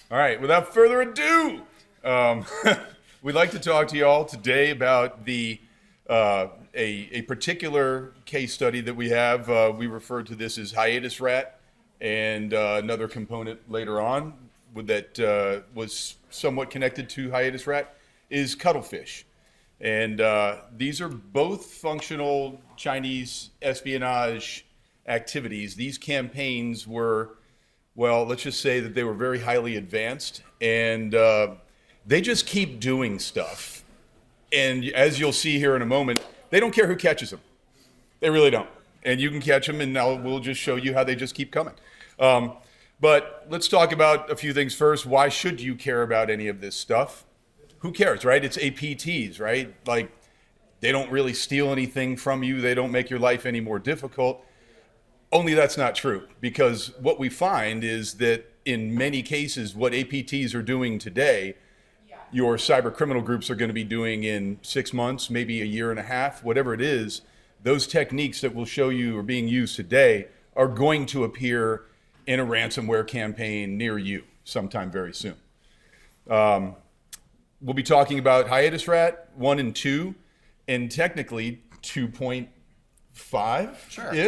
All right, without further ado, um, we'd like to talk to you all today about a particular case study that we have. We refer to this as hiatus rat, and another component later on that was somewhat connected to hiatus rat is cuttlefish. And these are both functional Chinese espionage activities. These campaigns were, well, let's just say that they were very highly advanced, and they just keep doing stuff. And as you'll see here in a moment, they don't care who catches them. They really don't. And you can catch them, and now we'll just show you how they just keep coming. But let's talk about a few things first. Why should you care about any of this stuff? Who cares, right? It's APTs, right? Like, they don't really steal anything from you. They don't make your life any more difficult. Only that's not true, because what we find is that in many cases, what APTs are doing today, your cyber criminal groups are going to be doing in 6 months, maybe a year and a half, whatever it is. Those techniques that we'll show you are being used today are going to appear in a ransomware campaign near you sometime very soon. We'll be talking about hiatus rat 1 and 2, and technically 2.5-ish,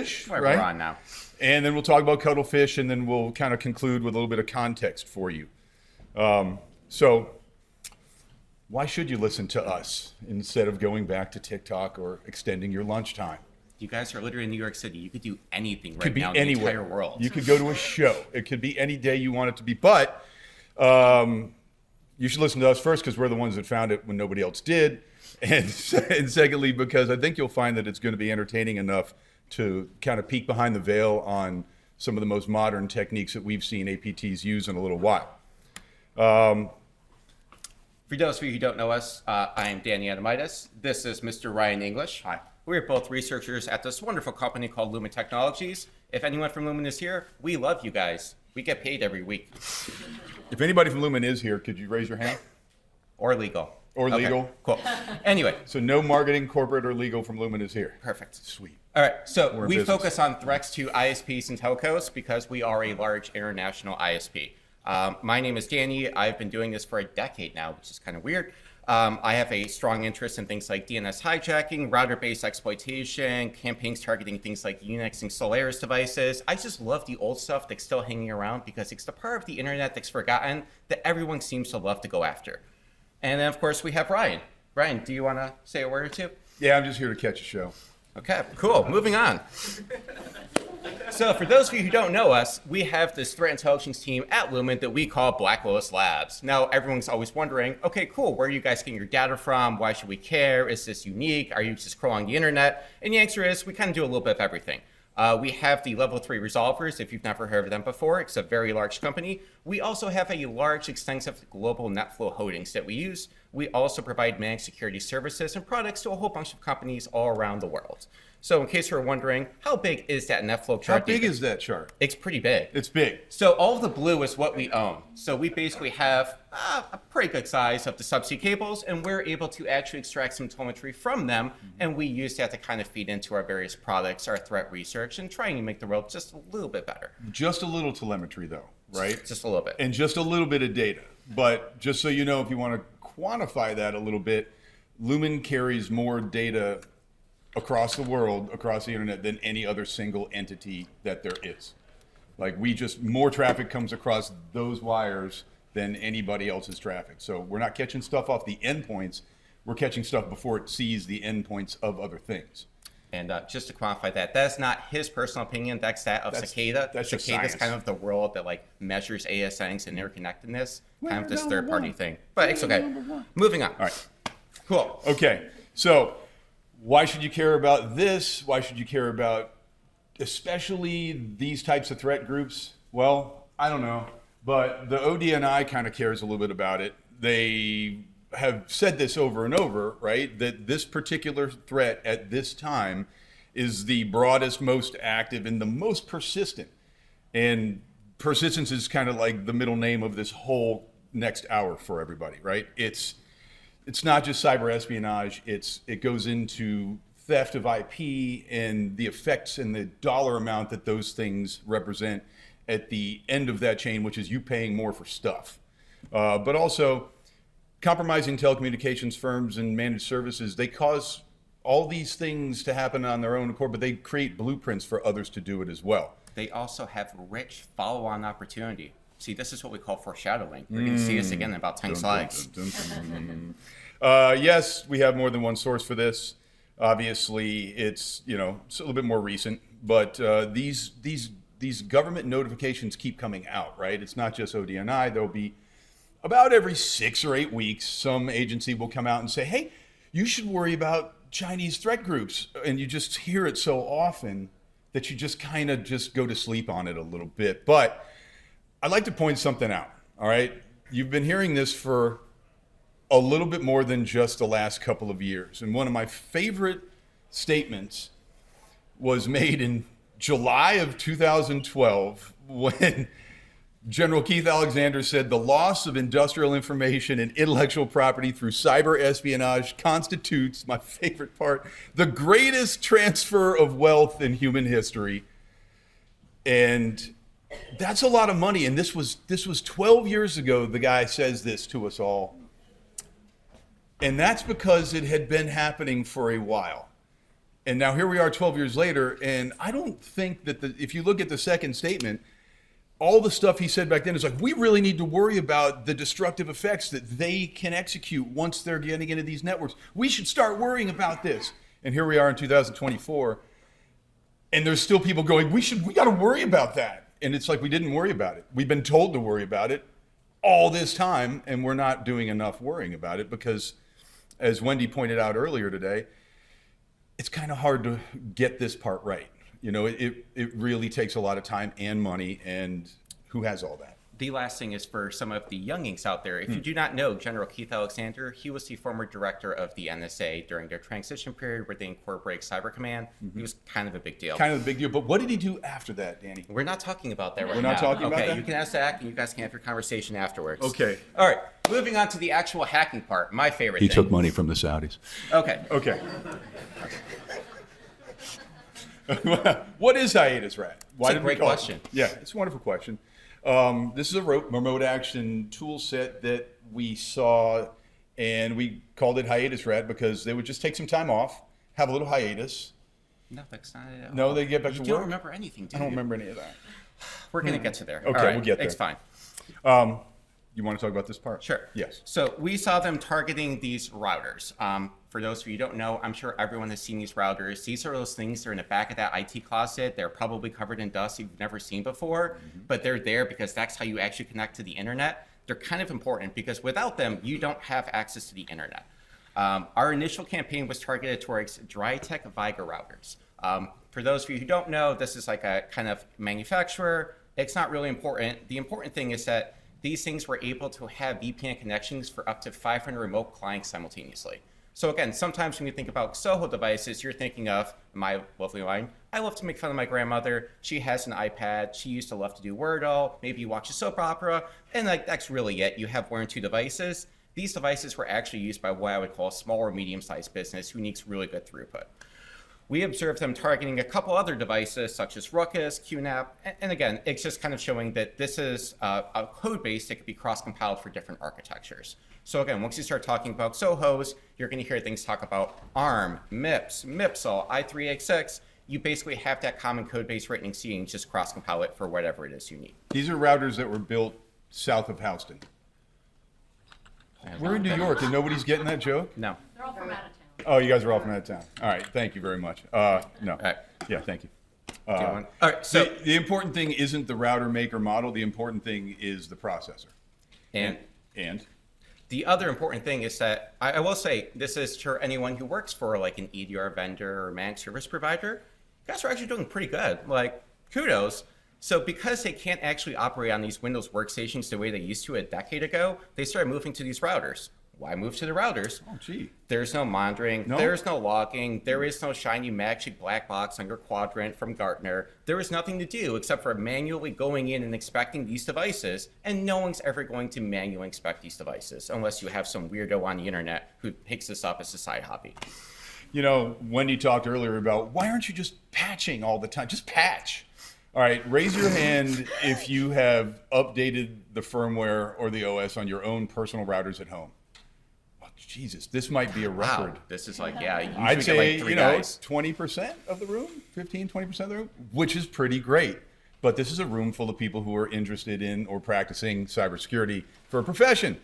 Sure. right? We're on now. And then we'll talk about cuttlefish, and then we'll kind of conclude with a little bit of context for you. So why should you listen to us instead of going back to TikTok or extending your lunchtime? You guys are literally in New York City. You could do anything right Could be now in anywhere. the entire world. You could go to a show. It could be any day you want it to be. But you should listen to us first, because we're the ones that found it when nobody else did. And secondly, because I think you'll find that it's going to be entertaining enough to kind of peek behind the veil on some of the most modern techniques that we've seen APTs use in a little while. For those of you who don't know us, I am Danny Adamitis. This is Mr. Ryan English. Hi. We're both researchers at this wonderful company called Lumen Technologies. If anyone from Lumen is here, we love you guys. We get paid every week. If anybody from Lumen is here, could you raise your hand? Or legal. Or Okay, legal. cool. Anyway, So no marketing, corporate, or legal from Lumen is here. perfect. Sweet. All right, so We're in we business. focus on threats to ISPs and telcos because we are a large international ISP. My name is Danny. I've been doing this for a decade now, which is kind of weird. I have a strong interest in things like DNS hijacking, router-based exploitation, campaigns targeting things like Unix and Solaris devices. I just love the old stuff that's still hanging around because it's the part of the internet that's forgotten that everyone seems to love to go after. And then, of course, we have Ryan. Ryan, do you want to say a word or two? Yeah, I'm just here to catch a show. Okay, cool. Moving on. So for those of you who don't know us, we have this threat intelligence team at Lumen that we call Black Lotus Labs. Now, everyone's always wondering, okay, cool, where are you guys getting your data from? Why should we care? Is this unique? Are you just crawling the internet? And the answer is we kind of do a little bit of everything. We have the level 3 resolvers, if you've never heard of them before. It's a very large company. We also have a large, extensive global NetFlow holdings that we use. We also provide managed security services and products to a whole bunch of companies all around the world. So in case you're wondering, how big is that NetFlow chart? How big is that chart? It's pretty big. It's big. So all of the blue is what we own. So we basically have a pretty good size of the subsea cables, and we're able to actually extract some telemetry from them, and we use that to kind of feed into our various products, our threat research, and trying to make the world just a little bit better. Just a little telemetry, though, right? Just a little bit. And just a little bit of data. But just so you know, if you want to quantify that a little bit, Lumen carries more data across the world, across the internet, than any other single entity that there is. Like, more traffic comes across those wires than anybody else's traffic. So we're not catching stuff off the endpoints. We're catching stuff before it sees the endpoints of other things. And just to quantify that, that's not his personal opinion. That's that of Cicada. That's just Cicada's science. kind of the world that measures ASNs and interconnectedness, kind of this We're number third-party one. thing. But it's We're okay. number one. Moving on. All right. Cool. Okay. So why should you care about this? Why should you care about especially these types of threat groups? Well, I don't know. But the ODNI kind of cares a little bit about it. They have said this over and over, right? That this particular threat at this time is the broadest, most active, and the most persistent. And persistence is kind of like the middle name of this whole next hour for everybody, right? It's not just cyber espionage. It goes into theft of IP and the effects and the dollar amount that those things represent at the end of that chain, which is you paying more for stuff. But also, compromising telecommunications firms and managed services, they cause all these things to happen on their own accord, but they create blueprints for others to do it as well. They also have rich follow-on opportunity. See, this is what we call foreshadowing. You're going to see us again in about 10 slides. Yes, we have more than one source for this. Obviously, it's it's a little bit more recent, but these government notifications keep coming out, right? It's not just ODNI. There'll be about every 6 or 8 weeks, some agency will come out and say, "Hey, you should worry about Chinese threat groups," and you just hear it so often that you just kind of just go to sleep on it a little bit. But I'd like to point something out. All right, you've been hearing this for a little bit more than just the last couple of years. And one of my favorite statements was made in July of 2012 when General Keith Alexander said the loss of industrial information and intellectual property through cyber espionage constitutes, my favorite part, the greatest transfer of wealth in human history. And that's a lot of money. And this was 12 years ago, the guy says this to us all. And that's because it had been happening for a while. And now here we are 12 years later, and I don't think that if you look at the second statement, all the stuff he said back then is like, we really need to worry about the destructive effects that they can execute once they're getting into these networks. We should start worrying about this. And here we are in 2024, and there's still people going, we got to worry about that. And it's like, we didn't worry about it. We've been told to worry about it all this time, and we're not doing enough worrying about it because, as Wendy pointed out earlier today, it's kind of hard to get this part right. It really takes a lot of time and money, and who has all that? The last thing is for some of the youngings out there. If you do not know General Keith Alexander, he was the former director of the NSA during their transition period where they incorporate Cyber Command. He was kind of a big deal. Kind of a big deal. But what did he do after that, Danny? We're not talking about that right now. We're not talking about that? Okay, you can ask Zach, and you guys can have your conversation afterwards. Okay. All right, moving on to the actual hacking part, my favorite thing. He took money from the Saudis. Okay. Okay. What is Hiatus Rat? It's a great question. Yeah, it's a wonderful question. This is a remote action tool set that we saw, and we called it Hiatus Rat because they would just take some time off, have a little hiatus. No, that's not it at all. No, they get back to You work. don't remember anything, do I don't you? remember any of that. We're going to get to there. Okay, All right, we'll get there. It's fine. You want to talk about this part? Sure. Yes. So we saw them targeting these routers. For those of you who don't know, I'm sure everyone has seen these routers. These are those things that are in the back of that IT closet. They're probably covered in dust you've never seen before, but they're there because that's how you actually connect to the internet. They're kind of important because without them, you don't have access to the internet. Our initial campaign was targeted towards Drytech Viga routers. For those of you who don't know, this is like a kind of manufacturer. It's not really important. The important thing is that these things were able to have VPN connections for up to 500 remote clients simultaneously. So again, sometimes when you think about Soho devices, you're thinking of my lovely line. I love to make fun of my grandmother. She has an iPad. She used to love to do Wordle. Maybe you watch a soap opera, and that's really it. You have 1 or 2 devices. These devices were actually used by what I would call a small or medium-sized business who needs really good throughput. We observed them targeting a couple other devices such as Ruckus, QNAP, and again, it's just kind of showing that this is a code base that could be cross-compiled for different architectures. So again, once you start talking about Sohos, you're going to hear things talk about ARM, MIPS, MIPSL, i386. You basically have that common code base written in C and just cross-compile it for whatever it is you need. These are routers that were built south of Houston. We're in New York, and nobody's getting that joke? No. They're all from out of town. Oh, you guys are all from out of town. All right, thank you very much. No. All right. Yeah, thank you. Do you want- All right, so The important thing isn't the router maker model. The important thing is the processor. and And the other important thing is that I will say this is for anyone who works for like an EDR vendor or managed service provider. You guys are actually doing pretty good. Like kudos. So because they can't actually operate on these Windows workstations the way they used to a decade ago, they started moving to these routers. Why move to the routers? oh, gee. There's no monitoring. No? There's no logging. There is no shiny magic black box on your quadrant from Gartner. There is nothing to do except for manually going in and inspecting these devices. And no one's ever going to manually inspect these devices unless you have some weirdo on the internet who picks this up as a side hobby. You know, Wendy talked earlier about why aren't you just patching all the time? Just patch. All right, raise your hand if you have updated the firmware or the OS on your own personal routers at home. Oh, Jesus, this might be a record. Wow, this is like, yeah, you I'd usually say, get like 3 guys. 20% of the room, 15-20% of the room, which is pretty great. But this is a room full of people who are interested in or practicing cybersecurity for a profession.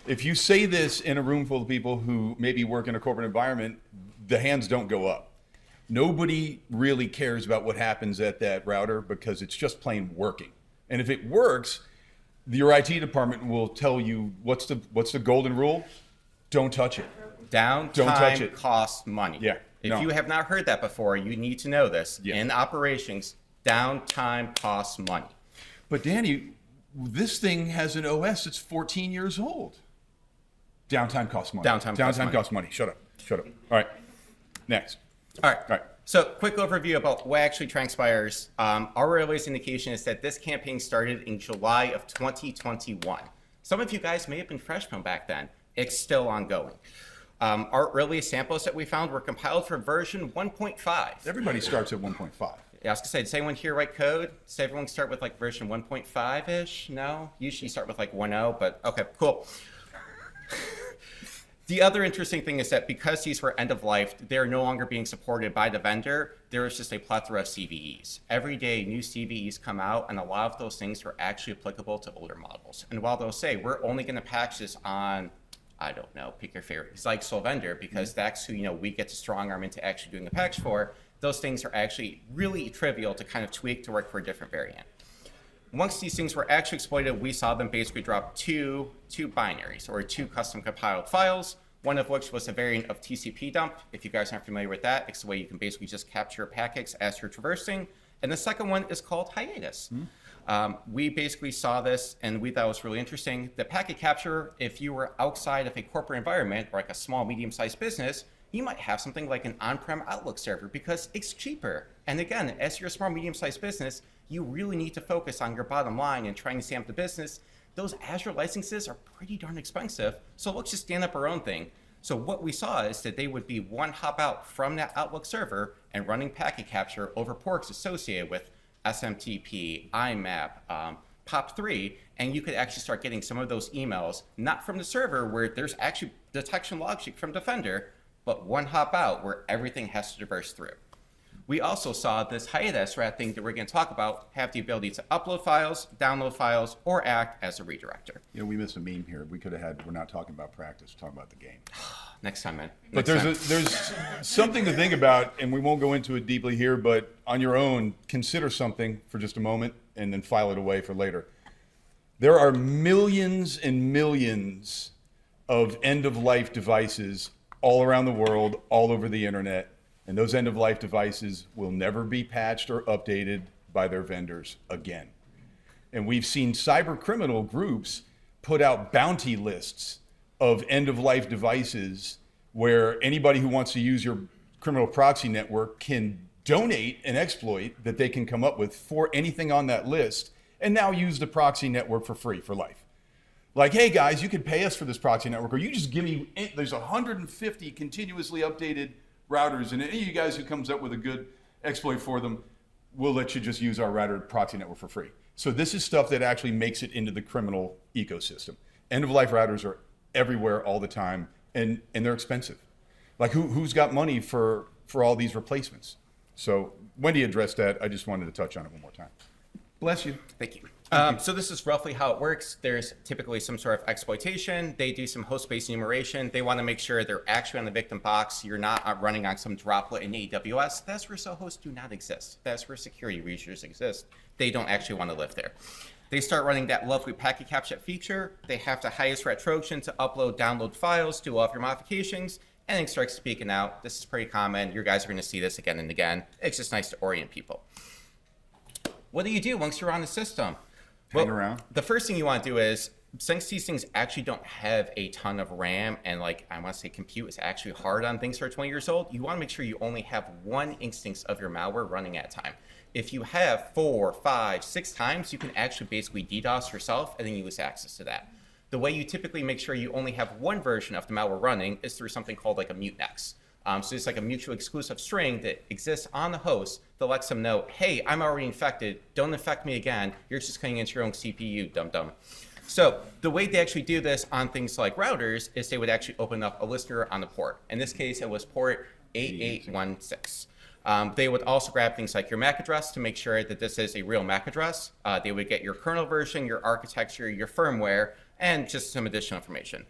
If you say this in a room full of people who maybe work in a corporate environment, the hands don't go up. Nobody really cares about what happens at that router because it's just plain working. And if it works, your IT department will tell you what's the golden rule? Don't touch it. Downtime Don't touch it. costs money. Yeah, If no. you have not heard that before, you need to know this. Yeah. In operations, downtime costs money. But Danny, this thing has an OS that's 14 years old. Downtime costs money. Downtime costs money. Shut up. All right. Next. All right. All right. So, quick overview about what actually transpires. Our earliest indication is that this campaign started in July of 2021. Some of you guys may have been freshmen back then. It's still ongoing. Our earliest samples that we found were compiled for version 1.5. Everybody starts at 1.5. Yeah, I was gonna say, does anyone here write code? Does everyone start with like version 1.5-ish? No? Usually start with like 1.0, but okay, cool. The other interesting thing is that because these were end of life, they're no longer being supported by the vendor. There is just a plethora of CVEs. Every day, new CVEs come out, and a lot of those things are actually applicable to older models. And while they'll say, we're only going to patch this on, I don't know, pick your favorite Zyxel vendor, because that's who we get to strong arm into actually doing the patch for, those things are actually really trivial to kind of tweak to work for a different variant. Once these things were actually exploited, we saw them basically drop two binaries or 2 custom compiled files, one of which was a variant of TCP dump. If you guys aren't familiar with that, it's the way you can basically just capture packets as you're traversing. And the second one is called hiatus. We basically saw this and we thought it was really interesting. The packet capture, if you were outside of a corporate environment or like a small, medium-sized business, you might have something like an on-prem Outlook server because it's cheaper. And again, as you're a small, medium-sized business, you really need to focus on your bottom line and trying to stand up the business. Those Azure licenses are pretty darn expensive. So let's just stand up our own thing. So what we saw is that they would be one hop out from that Outlook server and running packet capture over ports associated with SMTP, IMAP, POP3, and you could actually start getting some of those emails, not from the server where there's actually detection logic from Defender, but one hop out where everything has to traverse through. We also saw this hiatus rat thing that we're going to talk about have the ability to upload files, download files, or act as a redirector. We missed a meme here. We could have had, we're not talking about practice, we're talking about the game. Next time, man. But Next time. there's something to think about, and we won't go into it deeply here, but on your own, consider something for just a moment and then file it away for later. There are millions and millions of end-of-life devices all around the world, all over the internet, and those end-of-life devices will never be patched or updated by their vendors again. And we've seen cyber criminal groups put out bounty lists of end-of-life devices where anybody who wants to use your criminal proxy network can donate an exploit that they can come up with for anything on that list and now use the proxy network for free for life. Like, hey guys, you could pay us for this proxy network, or you just give me, there's 150 continuously updated routers, and any of you guys who comes up with a good exploit for them, we'll let you just use our router proxy network for free. So this is stuff that actually makes it into the criminal ecosystem. End-of-life routers are everywhere all the time, and they're expensive. Like, who's got money for all these replacements? So Wendy addressed that. I just wanted to touch on it one more time. Bless you. Thank you. So this is roughly how it works. There's typically some sort of exploitation. They do some host-based enumeration. They want to make sure they're actually on the victim box. You're not running on some droplet in AWS. That's where cell hosts do not exist. That's where security researchers exist. They don't actually want to live there. They start running that lovely packet capture feature. They have to hiatus rat Trojan to upload, download files, do all of your modifications, and it starts speaking out. This is pretty common. You guys are going to see this again and again. It's just nice to orient people. What do you do once you're on the system? Hang around. The first thing you want to do is, since these things actually don't have a ton of RAM and I want to say compute is actually hard on things that are 20 years old, you want to make sure you only have one instance of your malware running at a time. If you have 4, 5, 6 times, you can actually basically DDoS yourself and then you lose access to that. The way you typically make sure you only have one version of the malware running is through something called like a mutex. So it's like a mutually exclusive string that exists on the host that lets them know, hey, I'm already infected. Don't infect me again. You're just coming into your own CPU, dum-dum. So the way they actually do this on things like routers is they would actually open up a listener on the port. In this case, it was port 8816. They would also grab things like your MAC address to make sure that this is a real MAC address. They would get your kernel version, your architecture, your firmware, and just some additional information.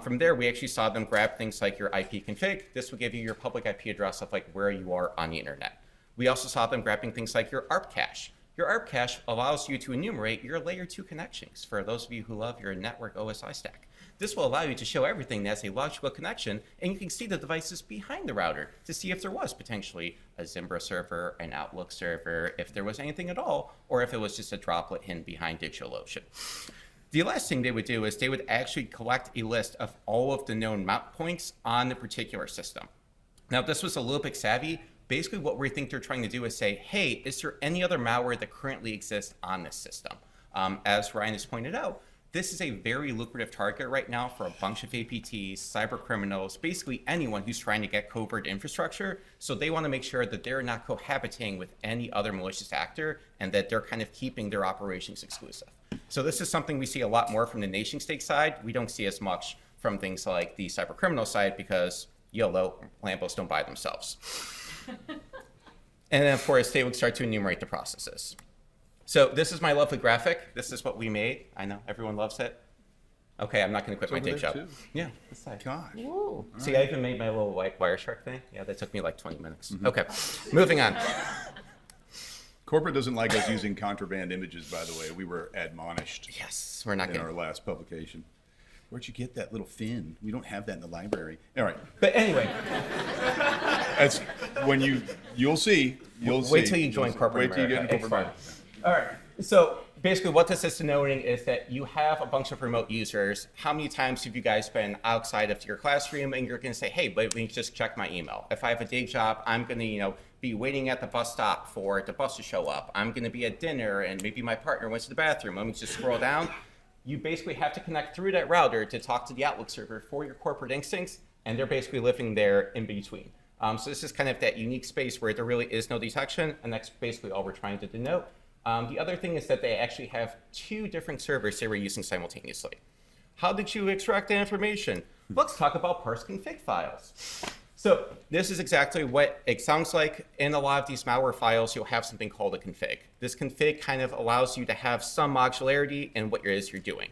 From there, we actually saw them grab things like your IP config. This would give you your public IP address of like where you are on the internet. We also saw them grabbing things like your ARP cache. Your ARP cache allows you to enumerate your layer 2 connections for those of you who love your network OSI stack. This will allow you to show everything that has a logical connection, and you can see the devices behind the router to see if there was potentially a Zimbra server, an Outlook server, if there was anything at all, or if it was just a droplet hidden behind DigitalOcean. The last thing they would do is they would actually collect a list of all of the known mount points on the particular system. Now, if this was a little bit savvy, basically what we think they're trying to do is say, hey, is there any other malware that currently exists on this system? As Ryan has pointed out, this is a very lucrative target right now for a bunch of APTs, cyber criminals, basically anyone who's trying to get covert infrastructure. So they want to make sure that they're not cohabitating with any other malicious actor and that they're kind of keeping their operations exclusive. So this is something we see a lot more from the nation state side. We don't see as much from things like the cyber criminal side because YOLO, Lambos don't buy themselves. And then, of course, they would start to enumerate the processes. So this is my lovely graphic. This is what we made. I know, everyone loves it. Okay, I'm not going to quit my day job. Too. Yeah, this side. Gosh. Woo. See, I even made my little white Wireshark thing. Yeah, that took me like 20 minutes. Okay, moving on. Corporate doesn't like us using contraband images, by the way. We were admonished Yes, we're not in going our to. last publication. Where'd you get that little fin? We don't have that in the library. All right. But anyway, That's when you'll see. wait till you join corporate Wait till you get in America. corporate It's America. all right. So basically what this is denoting is that you have a bunch of remote users. How many times have you guys been outside of your classroom and you're going to say, hey, let me just check my email. If I have a day job, I'm going to, be waiting at the bus stop for the bus to show up. I'm going to be at dinner and maybe my partner went to the bathroom. Let me just scroll down. You basically have to connect through that router to talk to the Outlook server for your corporate instincts, and they're basically living there in between. So this is kind of that unique space where there really is no detection, and that's basically all we're trying to denote. The other thing is that they actually have two different servers they were using simultaneously. How did you extract that information? Let's talk about parse config files. So this is exactly what it sounds like. In a lot of these malware files, you'll have something called a config. This config kind of allows you to have some modularity in what it is you're doing.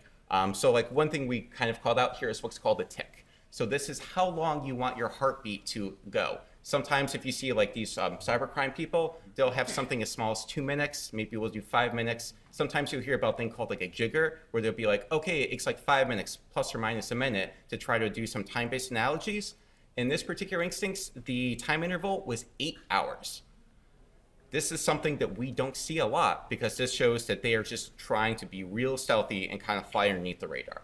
So like one thing we kind of called out here is what's called a tick. So this is how long you want your heartbeat to go. Sometimes if you see like these cybercrime people, they'll have something as small as 2 minutes, maybe we'll do 5 minutes. Sometimes you'll hear about a thing called like a jigger, where they'll be like, okay, it's like 5 minutes plus or minus a minute to try to do some time-based analogies. In this particular instance, the time interval was 8 hours. This is something that we don't see a lot because this shows that they are just trying to be real stealthy and kind of fly underneath the radar.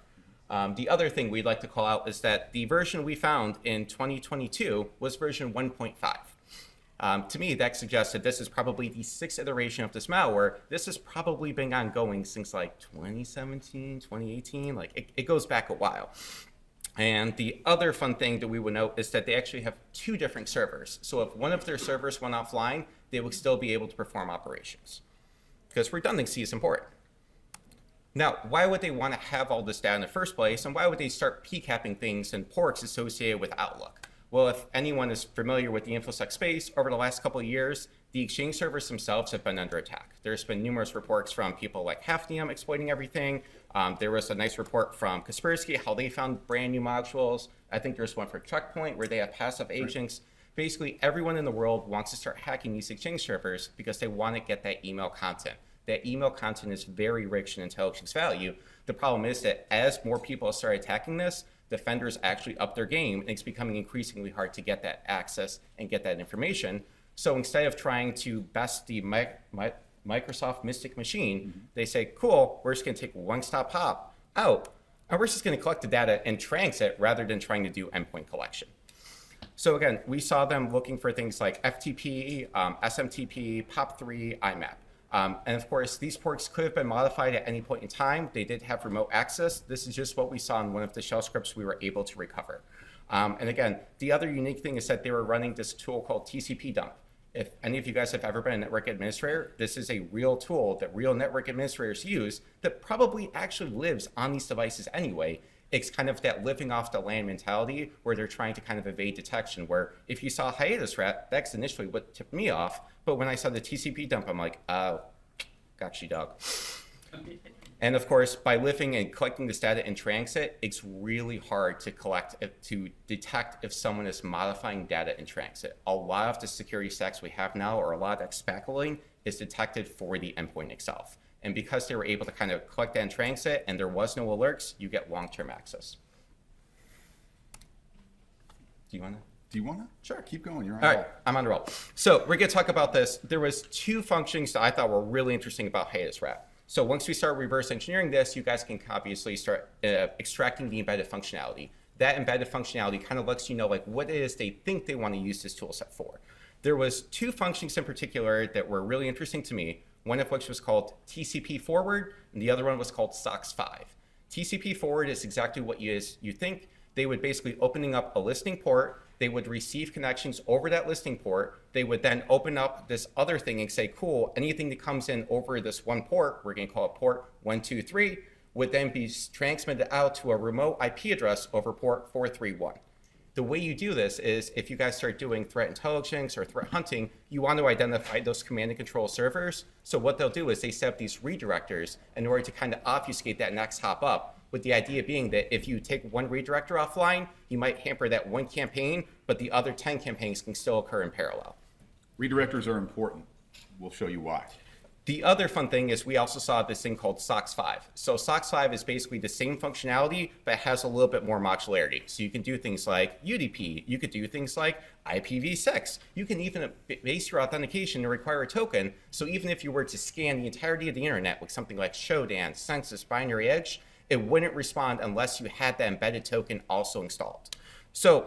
The other thing we'd like to call out is that the version we found in 2022 was version 1.5. To me, that suggests that this is probably the 6th iteration of this malware. This has probably been ongoing since like 2017, 2018. Like it goes back a while. And the other fun thing that we would note is that they actually have 2 different servers. So if one of their servers went offline, they would still be able to perform operations. Because redundancy is important. Now, why would they want to have all this data in the first place, and why would they start PCAPing things and ports associated with Outlook? Well, if anyone is familiar with the InfoSec space, over the last couple of years, the Exchange servers themselves have been under attack. There's been numerous reports from people like Hafnium exploiting everything. There was a nice report from Kaspersky, how they found brand new modules. I think there's one for Checkpoint, where they have passive agents. Basically, everyone in the world wants to start hacking these Exchange servers because they want to get that email content. That email content is very rich in intelligence value. The problem is that as more people start attacking this, defenders actually up their game, and it's becoming increasingly hard to get that access and get that information. So instead of trying to best the Microsoft Mystic machine, they say, cool, we're just going to take one-stop hop out, and we're just going to collect the data and tranks it rather than trying to do endpoint collection. So again, we saw them looking for things like FTP, SMTP, POP3, IMAP. And of course, these ports could have been modified at any point in time. They did have remote access. This is just what we saw in one of the shell scripts we were able to recover. And again, the other unique thing is that they were running this tool called TCP dump. If any of you guys have ever been a network administrator, this is a real tool that real network administrators use that probably actually lives on these devices anyway. It's kind of that living off the land mentality where they're trying to kind of evade detection, where if you saw hiatus rat, that's initially what tipped me off. But when I saw the TCP dump, I'm like, oh, got you, dog. And of course, by living and collecting this data in transit, it's really hard to detect if someone is modifying data in transit. A lot of the security stacks we have now, or a lot of that spackling, is detected for the endpoint itself. And because they were able to kind of collect that in transit and there was no alerts, you get long-term access. Do you want to? Sure, keep going. You're on. All right, I'm on the roll. So we're going to talk about this. There was 2 functions that I thought were really interesting about hiatus rat. So once we start reverse engineering this, you guys can obviously start extracting the embedded functionality. That embedded functionality kind of lets you know like what it is they think they want to use this tool set for. There was 2 functions in particular that were really interesting to me, one of which was called TCP forward, and the other one was called SOCKS5. TCP forward is exactly what you think. They would basically opening up a listening port. They would receive connections over that listening port. They would then open up this other thing and say, cool, anything that comes in over this one port, we're going to call it port 123, would then be transmitted out to a remote IP address over port 431. The way you do this is if you guys start doing threat intelligence or threat hunting, you want to identify those command and control servers. So what they'll do is they set up these redirectors in order to kind of obfuscate that next hop up, with the idea being that if you take one redirector offline, you might hamper that one campaign, but the other 10 campaigns can still occur in parallel. Redirectors are important. We'll show you why. The other fun thing is we also saw this thing called SOCKS5. So SOCKS5 is basically the same functionality, but has a little bit more modularity. So you can do things like UDP. You could do things like IPv6. You can even base your authentication to require a token. So even if you were to scan the entirety of the internet with something like Shodan, Census, Binary Edge, it wouldn't respond unless you had that embedded token also installed. So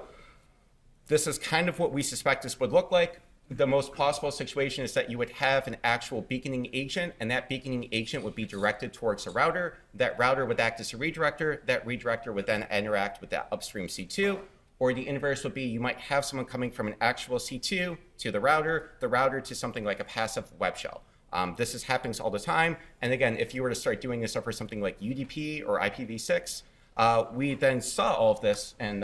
this is kind of what we suspect this would look like. The most possible situation is that you would have an actual beaconing agent, and that beaconing agent would be directed towards a router. That router would act as a redirector. That redirector would then interact with that upstream C2. Or the inverse would be you might have someone coming from an actual C2 to the router to something like a passive web shell. This happens all the time. And again, if you were to start doing this over something like UDP or IPv6, we then saw all of this and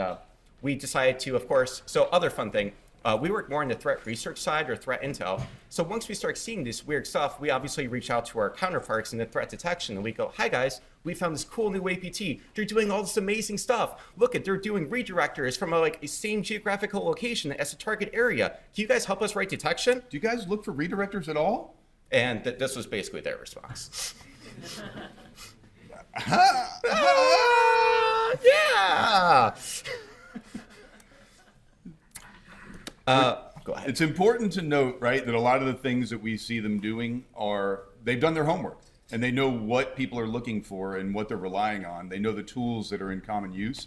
we decided to, of course, so other fun thing, we work more on the threat research side or threat intel. So once we start seeing this weird stuff, we obviously reach out to our counterparts in the threat detection and we go, hi guys, we found this cool new APT. They're doing all this amazing stuff. Look at, they're doing redirectors from a same geographical location as a target area. Can you guys help us write detection? Do you guys look for redirectors at all? And this was basically their response. Yeah. Go ahead. It's important to note, right, that a lot of the things that we see them doing are, they've done their homework and they know what people are looking for and what they're relying on. They know the tools that are in common use,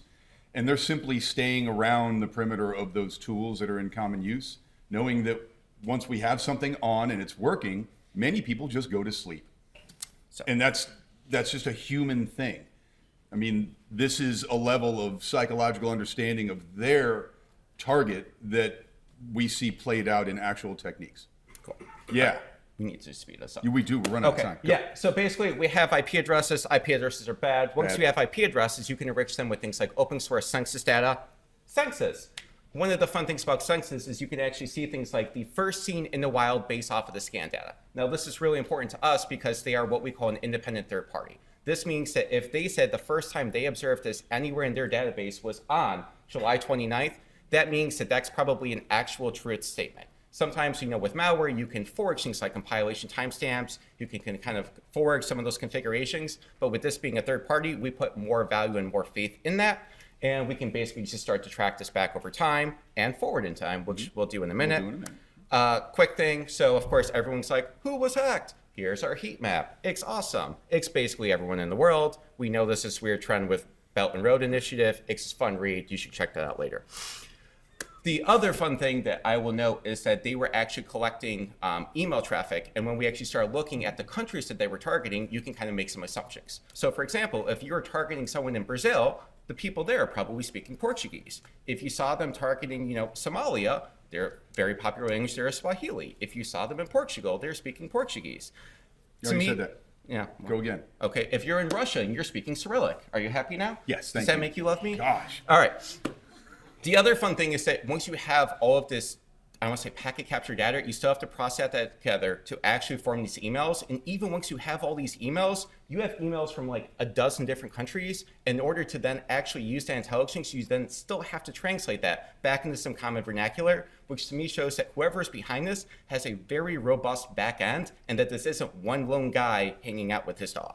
and they're simply staying around the perimeter of those tools that are in common use, knowing that once we have something on and it's working, many people just go to sleep. And that's just a human thing. I mean, this is a level of psychological understanding of their target that we see played out in actual techniques. Cool. Yeah. We need to speed this up. We do. We're running out of time. Go. Yeah. So basically, we have IP addresses. IP addresses are bad. Once we have IP addresses, you can enrich them with things like open source census data. Census. One of the fun things about census is you can actually see things like the first seen in the wild based off of the scan data. Now, this is really important to us because they are what we call an independent third party. This means that if they said the first time they observed this anywhere in their database was on July 29th, that means that that's probably an actual truth statement. Sometimes, with malware, you can forward things like compilation timestamps. You can kind of forward some of those configurations. But with this being a third party, we put more value and more faith in that. And we can basically just start to track this back over time and forward in time, which we'll do in a minute. Quick thing. So, of course, everyone's like, who was hacked? Here's our heat map. It's awesome. It's basically everyone in the world. We know this is weird trend with Belt and Road Initiative. It's a fun read. You should check that out later. The other fun thing that I will note is that they were actually collecting email traffic. And when we actually started looking at the countries that they were targeting, you can kind of make some assumptions. So for example, if you were targeting someone in Brazil, the people there are probably speaking Portuguese. If you saw them targeting, Somalia, their very popular language there is Swahili. If you saw them in Portugal, they're speaking Portuguese. You already said that. Yeah. Go again. Okay, if you're in Russia and you're speaking Cyrillic, are you happy now? Yes, Does thank that you. make you love me? Gosh. All right. The other fun thing is that once you have all of this, I want to say packet capture data, you still have to process that together to actually form these emails. And even once you have all these emails, you have emails from like a dozen different countries. In order to then actually use that intelligence, you then still have to translate that back into some common vernacular, which to me shows that whoever is behind this has a very robust back end and that this isn't one lone guy hanging out with his dog.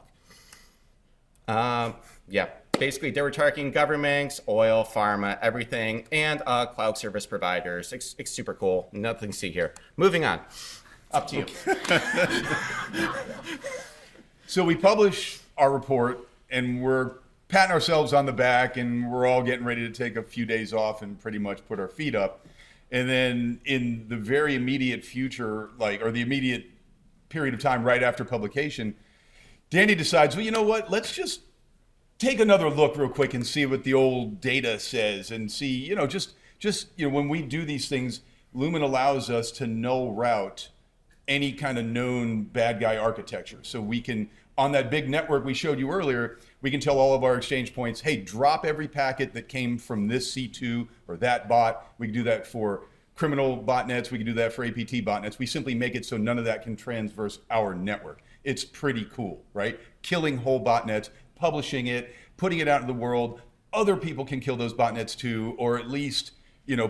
Yeah, basically they were targeting governments, oil, pharma, everything, and cloud service providers. It's super cool. Nothing to see here. Moving on. Up to you. So we publish our report, and we're patting ourselves on the back, and we're all getting ready to take a few days off and pretty much put our feet up. And then in the very immediate future, or the immediate period of time right after publication, Danny decides, well, you know what? Let's just take another look real quick and see what the old data says and see, when we do these things, Lumen allows us to null route any kind of known bad guy architecture. So we can, on that big network we showed you earlier, we can tell all of our exchange points, hey, drop every packet that came from this C2 or that bot. We can do that for criminal botnets. We can do that for APT botnets. We simply make it so none of that can transverse our network. It's pretty cool, right? Killing whole botnets, publishing it, putting it out in the world. Other people can kill those botnets too, or at least,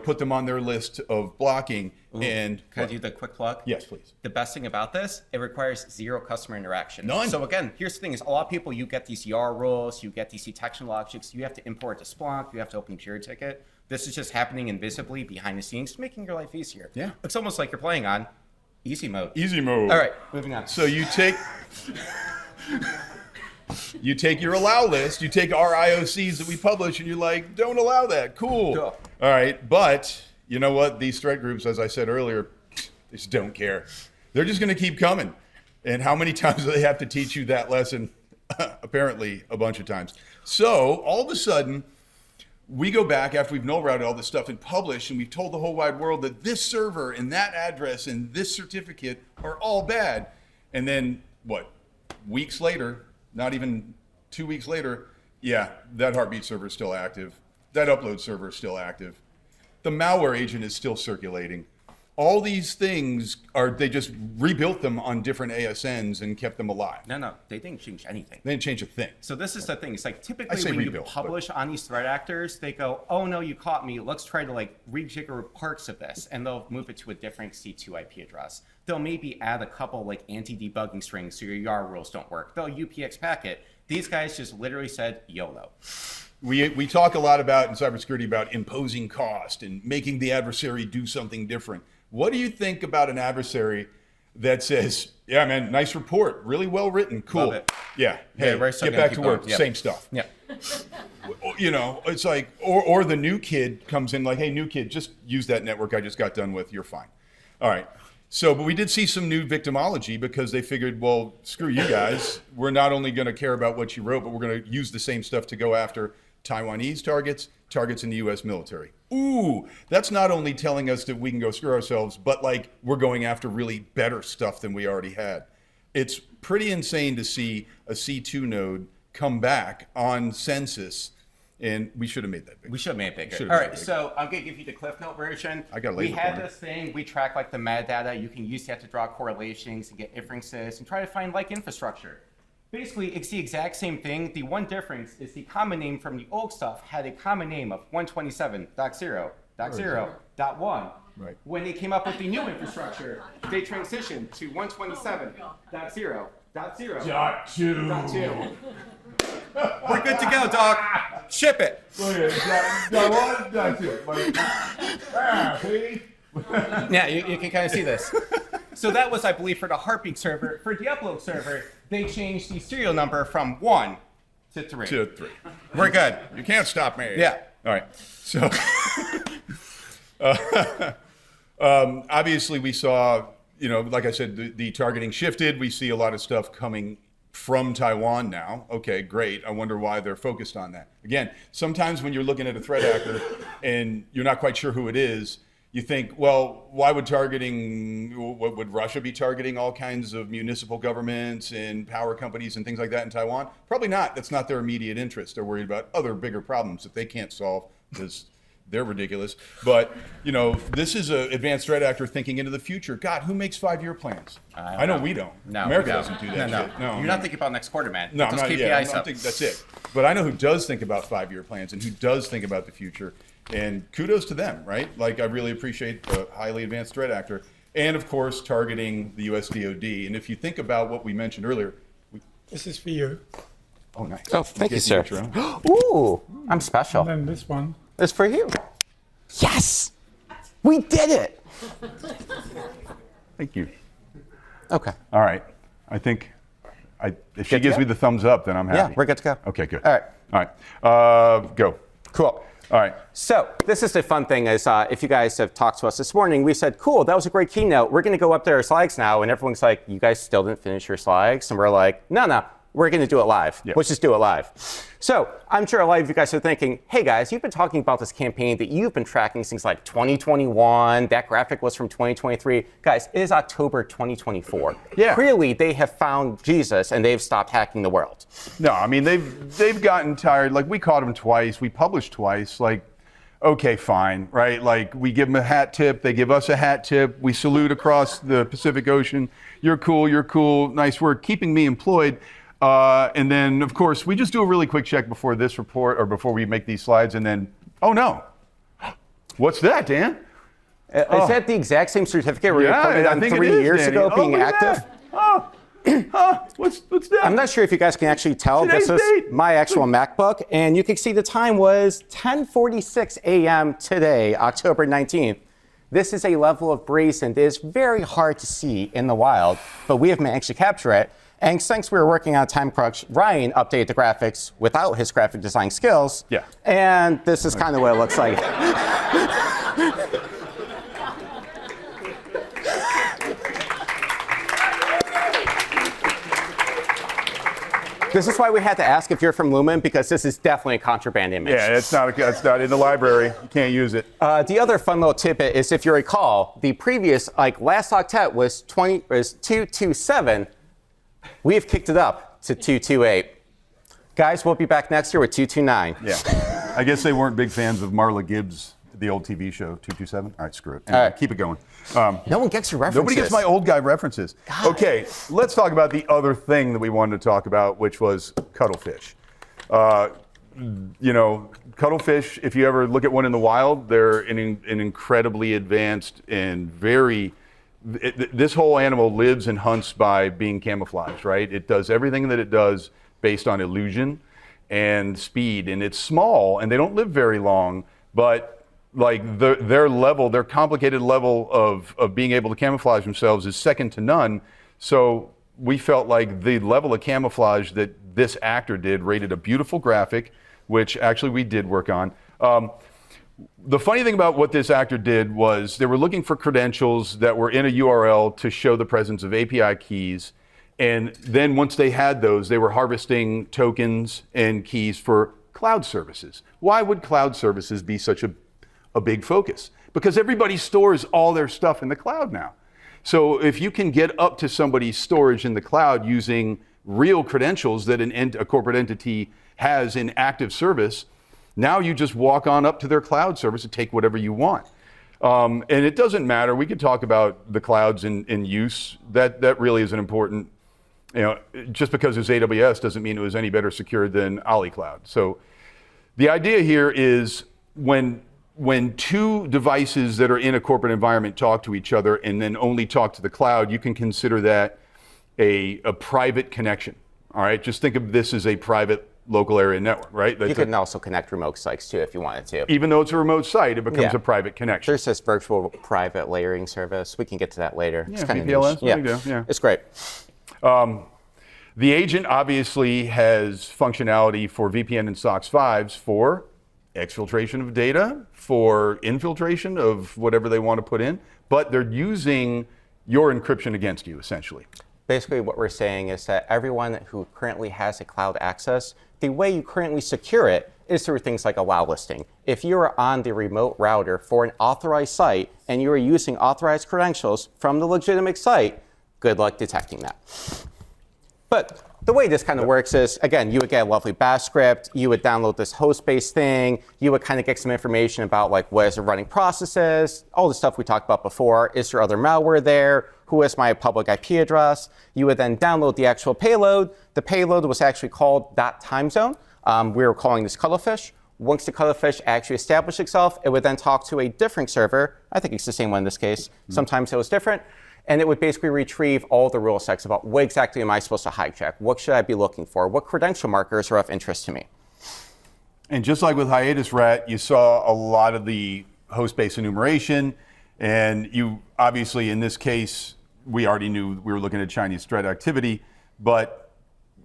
put them on their list of blocking. Ooh, and can I do the quick plug? Yes, please. The best thing about this, it requires zero customer interaction. None. So again, here's the thing: is a lot of people, you get these YAR rules, you get these detection logics, you have to import to Splunk, you have to open a Jira ticket. This is just happening invisibly behind the scenes, making your life easier. Yeah. It's almost like you're playing on easy mode. Easy mode. All right, moving on. So you take your allow list, you take our IOCs that we publish, and you're like, don't allow that. Cool. Cool. All right, but you know what? These threat groups, as I said earlier, they just don't care. They're just going to keep coming. And how many times do they have to teach you that lesson? Apparently, a bunch of times. So all of a sudden, we go back after we've null routed all this stuff and published, and we've told the whole wide world that this server and that address and this certificate are all bad. And then what? Weeks later, not even 2 weeks later, yeah, that Heartbeat server is still active. That upload server is still active. The malware agent is still circulating. All these things they just rebuilt them on different ASNs and kept them alive. No, they didn't change anything. They didn't change a thing. So this is the thing. It's like I typically say when you rebuild, publish on these threat actors, they go, oh no, you caught me. Let's try to rejigger parts of this. And they'll move it to a different C2 IP address. They'll maybe add a couple anti-debugging strings so your YAR rules don't work. They'll UPX packet. These guys just literally said YOLO. We talk a lot about in cybersecurity about imposing cost and making the adversary do something different. What do you think about an adversary that says, yeah, man, nice report, really well written, cool. Love it. Yeah, hey, we're still get gonna back keep to work, going. Yep. same stuff. Yeah. It's like, or the new kid comes in like, hey, new kid, just use that network I just got done with, you're fine. All right. So, but we did see some new victimology because they figured, well, screw you guys. We're not only going to care about what you wrote, but we're going to use the same stuff to go after Taiwanese targets in the U.S. military. Ooh, that's not only telling us that we can go screw ourselves, but we're going after really better stuff than we already had. It's pretty insane to see a C2 node come back on census, and we should have made that bigger. We should have made it bigger. Should've All made it right, bigger. so I'm going to give you the Cliff Note version. I got a We laser had pointer. this thing, we track the metadata. You can use that to draw correlations and get inferences and try to find infrastructure. Basically, it's the exact same thing. The one difference is the common name from the old stuff had a common name of 127.0.0.1. Right. When they came up with the new infrastructure, they transitioned to 127.0.0.0.2. We're good to go, dog. Ship it. Yeah, you can kind of see this. So that was, I believe, for the Heartbeat server. For the upload server, they changed the serial number from 1 to 3. 2, 3. We're good. You can't stop me. Yeah. All right. So Obviously, we saw, like I said, the targeting shifted. We see a lot of stuff coming from Taiwan now. Okay, great. I wonder why they're focused on that. Again, sometimes when you're looking at a threat actor and you're not quite sure who it is, you think, well, why would Russia be targeting all kinds of municipal governments and power companies and things like that in Taiwan? Probably not. That's not their immediate interest. They're worried about other bigger problems that they can't solve because they're ridiculous. But, this is an advanced threat actor thinking into the future. God, who makes 5-year plans? I know we don't. No, America we don't. doesn't do that shit. No, You're not thinking about next quarter, man. No, Get I'm those not. KPIs Yeah, I up. think that's it. But I know who does think about 5-year plans and who does think about the future. And kudos to them, right? Like, I really appreciate the highly advanced threat actor. And, of course, targeting the US DOD. And if you think about what we mentioned earlier. This is for you. Oh, nice. Oh, thank you, Get sir. the intro. Ooh, I'm special. And then this one. It's for you. Yes! We did it! Thank you. Okay. All right. I think if she Good to gives go? me the thumbs up, then I'm happy. Yeah, we're good to go. Okay, good. All right. All right. Go. Cool. All right. So this is the fun thing is if you guys have talked to us this morning, we said, cool, that was a great keynote. We're going to go up to our slides now. And everyone's like, you guys still didn't finish your slides? And we're like, no, we're going to do it live. Yeah. Let's just do it live. So I'm sure a lot of you guys are thinking, hey guys, you've been talking about this campaign that you've been tracking since like 2021. That graphic was from 2023. Guys, it is October 2024. Yeah. Clearly, they have found Jesus and they've stopped hacking the world. No, I mean, they've gotten tired. Like, we caught them twice. We published twice. Like, okay, fine, right? Like, we give them a hat tip. They give us a hat tip. We salute across the Pacific Ocean. You're cool. Nice work keeping me employed. And then, of course, we just do a really quick check before this report or before we make these slides. And then, oh, no. What's that, Dan? Is that the exact same certificate where you put it I on think it 3 is, years Danny. ago being look at active? that. What's that? I'm not sure if you guys can actually tell. Today's This is date. my actual MacBook, and you can see the time was 10:46 a.m. today, October 19th. This is a level of brazen that is very hard to see in the wild, but we have managed to capture it. And since we were working on a time crunch, Ryan updated the graphics without his graphic design skills. Yeah. And this is kind of what it looks like. This is why we had to ask if you're from Lumen, because this is definitely a contraband image. Yeah, it's not in the library. You can't use it. The other fun little tidbit is, if you recall, the previous, last octet was 227. We have kicked it up to 228. Guys, we'll be back next year with 229. Yeah. I guess they weren't big fans of Marla Gibbs, the old TV show, 227. All right, screw it. Anyway, All right. keep it going. No one gets your references. Nobody gets my old guy references. Okay, let's talk about the other thing that we wanted to talk about, which was cuttlefish. Cuttlefish, if you ever look at one in the wild, they're an incredibly advanced and this whole animal lives and hunts by being camouflaged, right? It does everything that it does based on illusion and speed, and it's small, and they don't live very long, but their complicated level of being able to camouflage themselves is second to none. So we felt like the level of camouflage that this actor did rated a beautiful graphic, which actually we did work on. The funny thing about what this actor did was they were looking for credentials that were in a URL to show the presence of API keys. And then once they had those, they were harvesting tokens and keys for cloud services. Why would cloud services be such a big focus? Because everybody stores all their stuff in the cloud now. So if you can get up to somebody's storage in the cloud using real credentials that a corporate entity has in active service, now you just walk on up to their cloud service and take whatever you want. And it doesn't matter. We could talk about the clouds in use. That really isn't important. Just because it's AWS doesn't mean it was any better secured than Ali Cloud. So the idea here is when two devices that are in a corporate environment talk to each other and then only talk to the cloud, you can consider that a private connection. All right, just think of this as a private local area network, right? You can also connect remote sites too if you wanted to. Even though it's a remote site, it becomes Yeah. a private connection. There's this virtual private layering service. We can get to that later. Yeah, It's kind VPLS, of niche. there you go, yeah. It's great. The agent obviously has functionality for VPN and SOC 5s for exfiltration of data, for infiltration of whatever they want to put in, but they're using your encryption against you, essentially. Basically, what we're saying is that everyone who currently has a cloud access, the way you currently secure it is through things like a WAU listing. If you are on the remote router for an authorized site and you are using authorized credentials from the legitimate site, good luck detecting that. But the way this kind of works is, again, you would get a lovely bash script, you would download this host-based thing, you would kind of get some information about like what is the running processes, all the stuff we talked about before. Is there other malware there? Who is my public IP address? You would then download the actual payload. The payload was actually called .timezone. We were calling this cuttlefish. Once the cuttlefish actually established itself, it would then talk to a different server. I think it's the same one in this case. Sometimes it was different. And it would basically retrieve all the rule sets about what exactly am I supposed to hijack? What should I be looking for? What credential markers are of interest to me? And just like with Hiatus Rat, you saw a lot of the host-based enumeration. And you obviously, in this case, we already knew we were looking at Chinese threat activity. But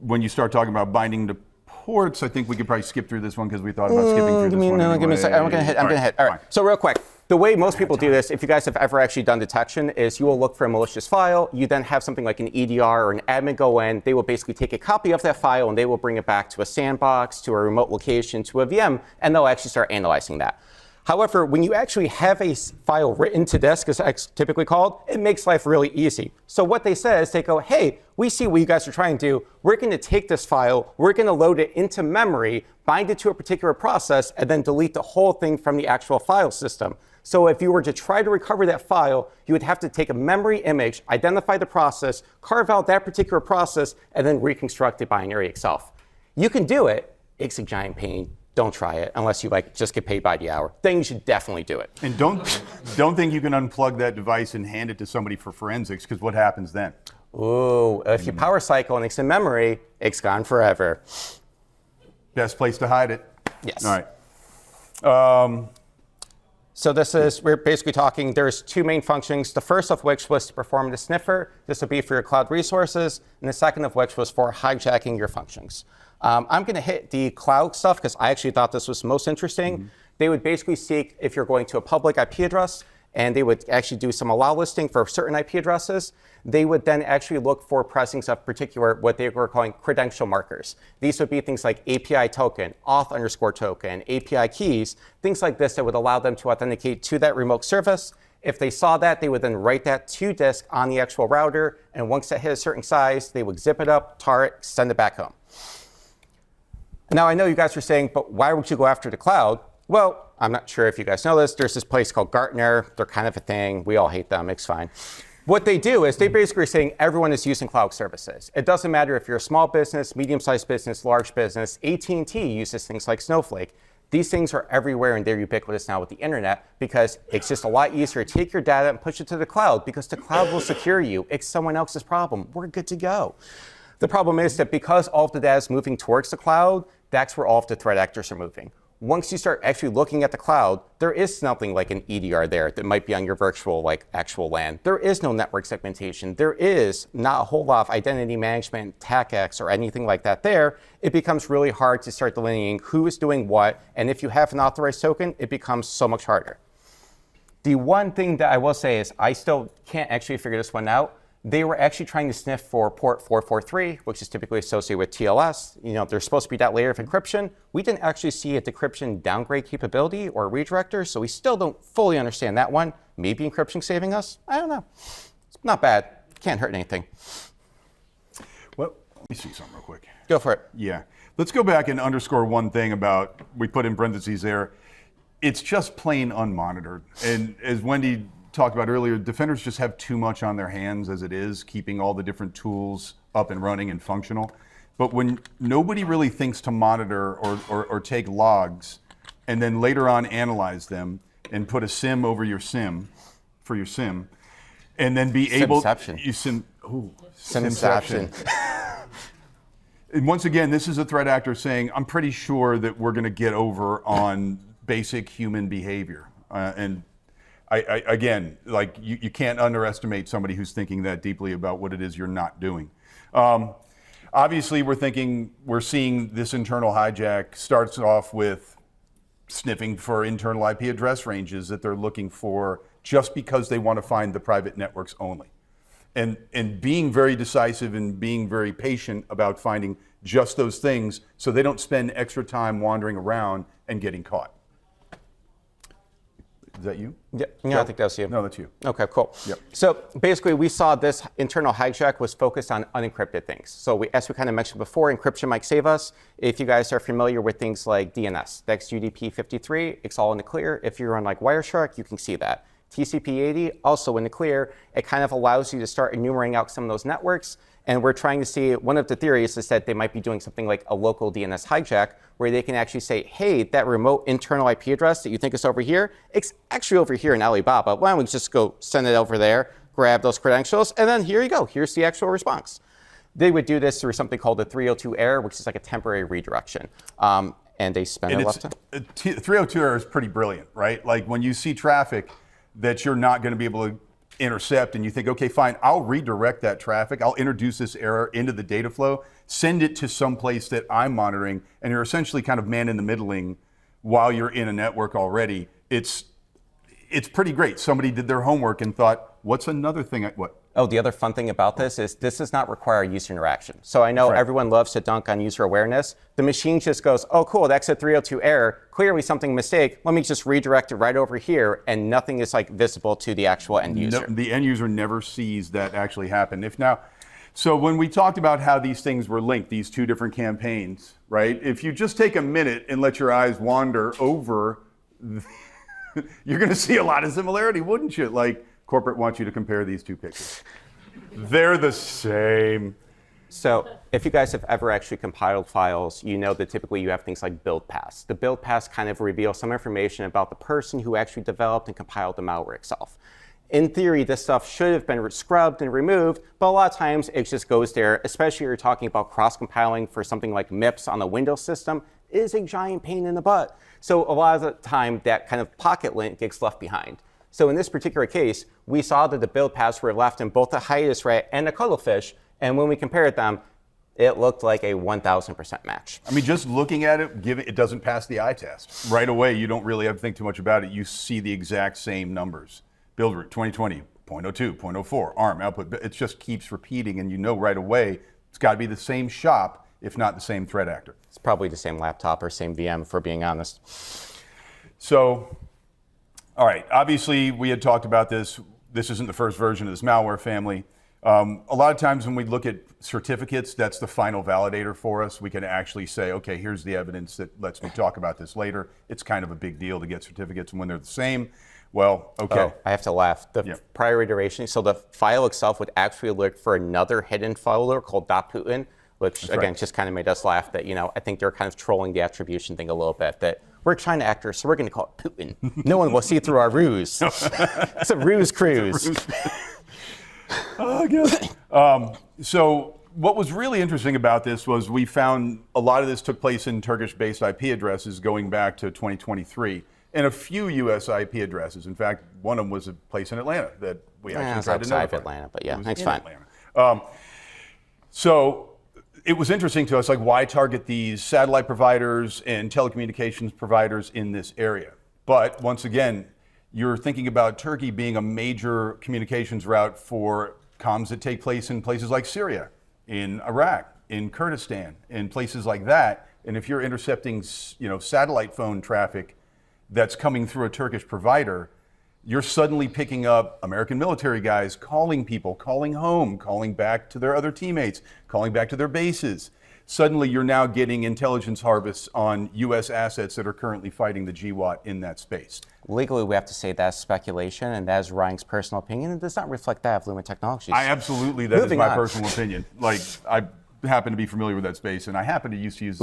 when you start talking about binding to ports, I think we could probably skip through this one because we thought about skipping through this one. No, give me a second. I'm going to hit. All right. So real quick. The way most people do this, if you guys have ever actually done detection, is you will look for a malicious file. You then have something like an EDR or an admin go in. They will basically take a copy of that file and they will bring it back to a sandbox, to a remote location, to a VM, and they'll actually start analyzing that. However, when you actually have a file written to disk, as it's typically called, it makes life really easy. So what they say is they go, hey, we see what you guys are trying to do. We're going to take this file, we're going to load it into memory, bind it to a particular process, and then delete the whole thing from the actual file system. So if you were to try to recover that file, you would have to take a memory image, identify the process, carve out that particular process, and then reconstruct the binary itself. You can do it. It's a giant pain. Don't try it unless you just get paid by the hour. Then you should definitely do it. And don't think you can unplug that device and hand it to somebody for forensics, because what happens then? Ooh, if you power cycle and it's in memory, it's gone forever. Best place to hide it. Yes. All right. So we're basically talking, there's two main functions, the first of which was to perform the sniffer. This would be for your cloud resources, and the second of which was for hijacking your functions. I'm going to hit the cloud stuff because I actually thought this was most interesting. Mm-hmm. They would basically seek if you're going to a public IP address, and they would actually do some allow listing for certain IP addresses. They would then actually look for presence of particular, what they were calling credential markers. These would be things like API token, auth_token, API keys, things like this that would allow them to authenticate to that remote service. If they saw that, they would then write that to disk on the actual router, and once that hit a certain size, they would zip it up, tar it, send it back home. Now, I know you guys are saying, but why would you go after the cloud? Well, I'm not sure if you guys know this. There's this place called Gartner. They're kind of a thing. We all hate them. It's fine. What they do is they basically are saying everyone is using cloud services. It doesn't matter if you're a small business, medium-sized business, large business. AT&T uses things like Snowflake. These things are everywhere and they're ubiquitous now with the internet because it's just a lot easier to take your data and push it to the cloud because the cloud will secure you. It's someone else's problem. We're good to go. The problem is that because all of the data is moving towards the cloud, that's where all of the threat actors are moving. Once you start actually looking at the cloud, there is nothing like an EDR there that might be on your virtual, actual LAN. There is no network segmentation. There is not a whole lot of identity management, TACX, or anything like that there. It becomes really hard to start delineating who is doing what, and if you have an authorized token, it becomes so much harder. The one thing that I will say is I still can't actually figure this one out. They were actually trying to sniff for port 443, which is typically associated with TLS. There's supposed to be that layer of encryption. We didn't actually see a decryption downgrade capability or redirector, so we still don't fully understand that one. Maybe encryption saving us? I don't know. It's not bad. Can't hurt anything. Well, let me see something real quick. Go for it. Yeah. Let's go back and underscore one thing about, we put in parentheses there, it's just plain unmonitored. And as Wendy talked about earlier, defenders just have too much on their hands as it is, keeping all the different tools up and running and functional. But when nobody really thinks to monitor or take logs and then later on analyze them and put a SIM over your SIM for your SIM and then be able Simception. And once again, this is a threat actor saying, I'm pretty sure that we're going to get over on basic human behavior. Again, you can't underestimate somebody who's thinking that deeply about what it is you're not doing. Obviously, we're seeing this internal hijack starts off with sniffing for internal IP address ranges that they're looking for just because they want to find the private networks only. And being very decisive and being very patient about finding just those things so they don't spend extra time wandering around and getting caught. Is that you? Yeah, no, I think that's you. No, that's you. Okay, cool. Yep. So basically, we saw this internal hijack was focused on unencrypted things. So as we kind of mentioned before, encryption might save us. If you guys are familiar with things like DNS, that's UDP53, it's all in the clear. If you're on like Wireshark, you can see that. TCP80, also in the clear. It kind of allows you to start enumerating out some of those networks. And we're trying to see, one of the theories is that they might be doing something like a local DNS hijack, where they can actually say, hey, that remote internal IP address that you think is over here, it's actually over here in Alibaba. Why don't we just go send it over there, grab those credentials, and then here you go. Here's the actual response. They would do this through something called the 302 error, which is like a temporary redirection. And they spend a lot of time. 302 error is pretty brilliant, right? Like when you see traffic that you're not going to be able to intercept and you think, okay, fine, I'll redirect that traffic. I'll introduce this error into the data flow, send it to some place that I'm monitoring, and you're essentially kind of man in the middling while you're in a network already. It's pretty great. Somebody did their homework and thought, what's another thing? Oh, the other fun thing about this is this does not require user interaction. So I know everyone loves to dunk on user awareness. The machine just goes, oh, cool, that's a 302 error. Clearly something mistake. Let me just redirect it right over here, and nothing is like visible to the actual end user. No, the end user never sees that actually happen. So when we talked about how these things were linked, these two different campaigns, right? If you just take a minute and let your eyes wander over, you're going to see a lot of similarity, wouldn't you? Like, corporate wants you to compare these two pictures. They're the same. So if you guys have ever actually compiled files, you know that typically you have things like build paths. The build paths kind of reveal some information about the person who actually developed and compiled the malware itself. In theory, this stuff should have been scrubbed and removed, but a lot of times it just goes there, especially if you're talking about cross-compiling for something like MIPS on a Windows system. It is a giant pain in the butt. So a lot of the time, that kind of pocket lint gets left behind. So in this particular case, we saw that the build paths were left in both the hiatus rat and the cuttlefish, and when we compared them, it looked like a 1,000% match. I mean, just looking at it, it doesn't pass the eye test. Right away, you don't really have to think too much about it. You see the exact same numbers. Build root 2020, 0.02, 0.04, ARM output. It just keeps repeating, and you know right away it's got to be the same shop, if not the same threat actor. It's probably the same laptop or same VM, for being honest. So, all right, obviously we had talked about this. This isn't the first version of this malware family. A lot of times when we look at certificates, that's the final validator for us. We can actually say, okay, here's the evidence that lets me talk about this later. It's kind of a big deal to get certificates, and when they're the same, well, okay. Oh, I have to laugh. The prior iteration, so the file itself would actually look for another hidden folder called .putin, which again just kind of made us laugh that, I think they're kind of trolling the attribution thing a little bit, that we're China actors, so we're going to call it Putin. No one will see through our ruse. It's a ruse cruise. Oh, good. So what was really interesting about this was we found a lot of this took place in Turkish-based IP addresses going back to 2023, and a few U.S. IP addresses. In fact, one of them was a place in Atlanta that we actually tried to notify. Outside of Atlanta, but yeah, it's fine. So it was interesting to us, like, why target these satellite providers and telecommunications providers in this area? But once again, you're thinking about Turkey being a major communications route for comms that take place in places like Syria, in Iraq, in Kurdistan, in places like that. And if you're intercepting, satellite phone traffic that's coming through a Turkish provider, you're suddenly picking up American military guys calling people, calling home, calling back to their other teammates, calling back to their bases. Suddenly you're now getting intelligence harvests on U.S. assets that are currently fighting the GWAT in that space. Legally, we have to say that's speculation, and that is Ryan's personal opinion. It does not reflect that of Lumen Technologies. That is my personal opinion. Like, I happen to be familiar with that space, and I happen to used to use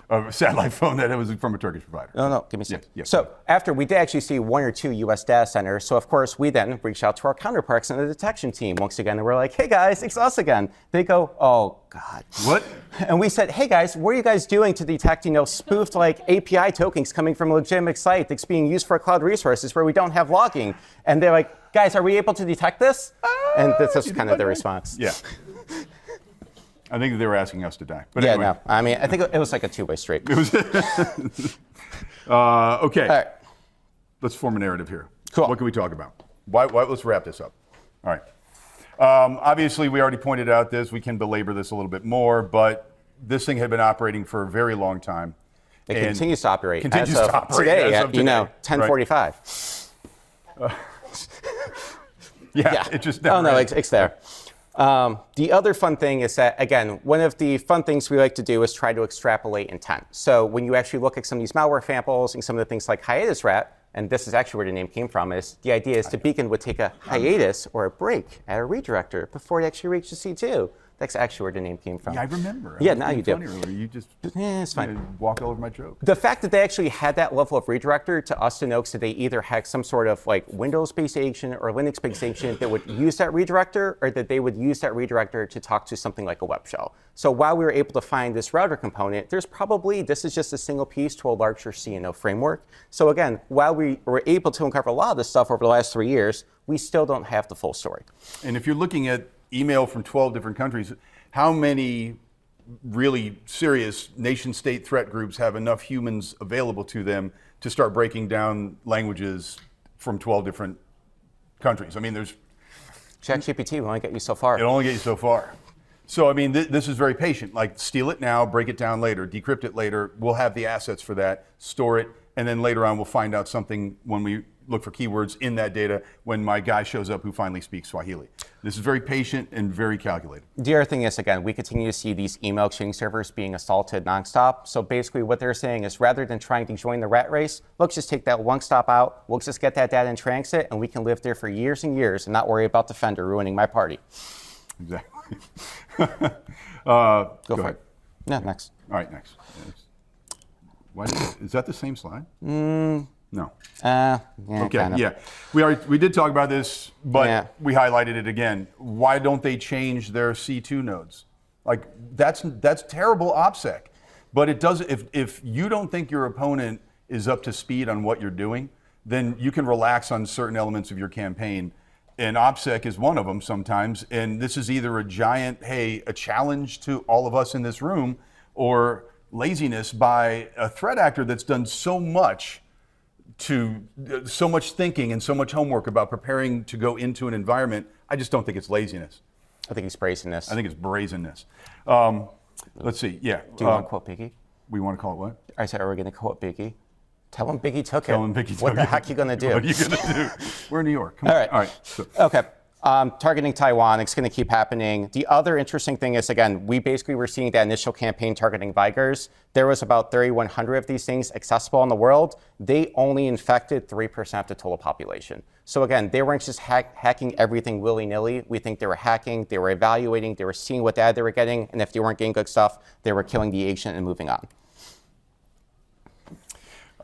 a satellite phone that was from a Turkish provider. No, give me a second. Yeah. So after we did actually see one or two U.S. data centers, so of course we then reached out to our counterparts in the detection team once again, and we're like, hey guys, it's us again. They go, oh God. What? And we said, hey guys, what are you guys doing to detect, spoofed API tokens coming from a legitimate site that's being used for cloud resources where we don't have logging? And they're like, guys, are we able to detect this? And that's just kind of their response. Yeah. I think they were asking us to die. But Yeah, anyway. no. I mean, I think it was like a two-way street. Okay. All right. Let's form a narrative here. Cool. What can we talk about? Let's wrap this up. All right. Obviously, we already pointed out this. We can belabor this a little bit more, but this thing had been operating for a very long time. It and continues to operate. Continues as of to operate today, as of today. 10:45. Yeah, it just never Oh, no, ends. it's there. The other fun thing is that, again, one of the fun things we like to do is try to extrapolate intent. So when you actually look at some of these malware samples and some of the things like hiatus rat, and this is actually where the name came from, is the idea is the beacon would take a hiatus or a break at a redirector before it actually reaches C2. That's actually where the name came from. Yeah, I remember. Yeah, I was now being you do. funny earlier. You just It's fine. walked all over my joke. The fact that they actually had that level of redirector to us denotes that they either had some sort of like Windows-based agent or Linux-based agent that would use that redirector, or that they would use that redirector to talk to something like a web shell. So while we were able to find this router component, this is just a single piece to a larger CNO framework. So again, while we were able to uncover a lot of this stuff over the last 3 years, we still don't have the full story. And if you're looking at email from 12 different countries, how many really serious nation-state threat groups have enough humans available to them to start breaking down languages from 12 different countries? I mean, ChatGPT will only get you so far. it'll only get you so far. So, I mean, this is very patient. Like, steal it now, break it down later, decrypt it later. We'll have the assets for that, store it, and then later on we'll find out something when we look for keywords in that data when my guy shows up who finally speaks Swahili. This is very patient and very calculated. The other thing is, again, we continue to see these email exchange servers being assaulted nonstop. So basically what they're saying is rather than trying to join the rat race, let's just take that one stop out, we'll just get that data in transit, and we can live there for years and years and not worry about Defender ruining my party. Exactly. Go for ahead. it. Yeah, next. All right, next. Why is that the same slide? No. Yeah, Okay, kind of. yeah. We did talk about this, but Yeah. we highlighted it again. Why don't they change their C2 nodes? Like, that's terrible OPSEC. But it does, if you don't think your opponent is up to speed on what you're doing, then you can relax on certain elements of your campaign. And OPSEC is one of them sometimes. And this is either a challenge to all of us in this room, or laziness by a threat actor that's done so much thinking and so much homework about preparing to go into an environment. I just don't think it's laziness. I think he's brazenness. I think it's brazenness. Let's see. Yeah. Do you want to quote Biggie? We want to call it what? I said, are we going to quote Biggie? Tell him Biggie took it. Tell him Biggie took What the it. heck you going to do? What are you going to do? We're in New York. Come All on. right. All right. So, Okay. Targeting Taiwan, it's going to keep happening. The other interesting thing is, again, we basically were seeing that initial campaign targeting Vigors. There was about 3,100 of these things accessible in the world. They only infected 3% of the total population. So again, they weren't just hacking everything willy-nilly. We think they were hacking, they were evaluating, they were seeing what data they were getting, and if they weren't getting good stuff, they were killing the agent and moving on.